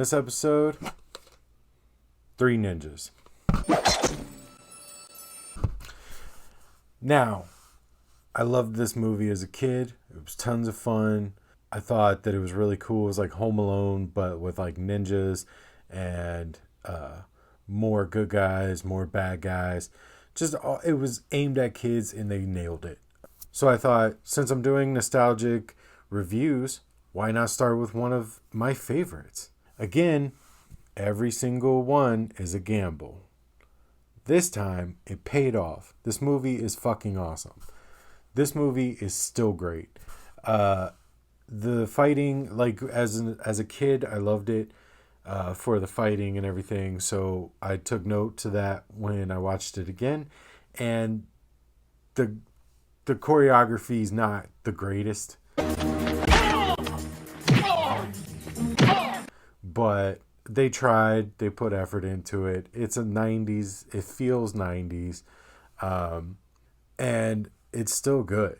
this episode, 3 ninjas. Now, I loved this movie as a kid. It was tons of fun. I thought that it was really cool. It was like Home Alone, but with like ninjas and more good guys, more bad guys. It was aimed at kids and they nailed it. So I thought, since I'm doing nostalgic reviews, why not start with one of my favorites? Again, every single one is a gamble. This time, it paid off. This movie is fucking awesome. This movie is still great. The fighting, like as a kid, I loved it for the fighting and everything. So I took note to that when I watched it again. And the choreography is not the greatest, but they tried. They put effort into it. It's a 90s. It feels 90s, and it's still good.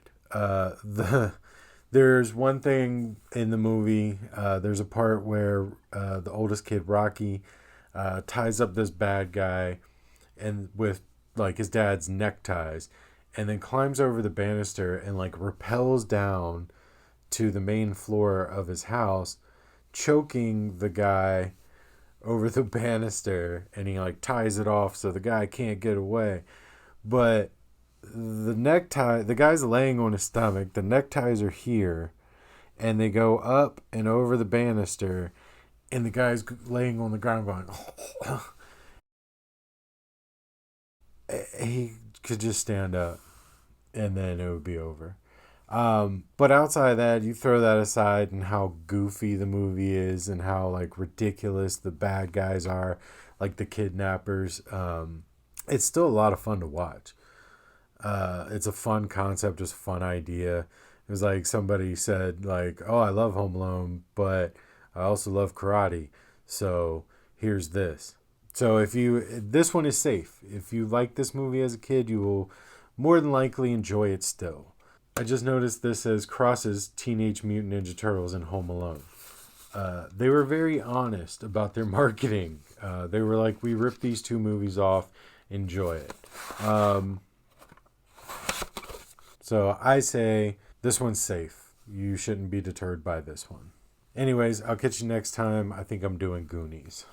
There's one thing in the movie. There's a part where the oldest kid, Rocky, ties up this bad guy, and with like his dad's neckties, and then climbs over the banister and like rappels down to the main floor of his house, choking the guy over the banister, and he like ties it off so the guy can't get away. But the guy's laying on his stomach, the neckties are here, and they go up and over the banister, and the guy's laying on the ground going, he could just stand up and then it would be over. But outside of that, you throw that aside and how goofy the movie is and how like ridiculous the bad guys are, like the kidnappers. It's still a lot of fun to watch. It's a fun concept, just a fun idea. It was like somebody said like, oh, I love Home Alone, but I also love karate. So here's this. So this one is safe. If you like this movie as a kid, you will more than likely enjoy it still. I just noticed this as crosses Teenage Mutant Ninja Turtles and Home Alone. They were very honest about their marketing. They were like, we ripped these 2 movies off, enjoy it. So I say this one's safe. You shouldn't be deterred by this one. Anyways, I'll catch you next time. I think I'm doing Goonies.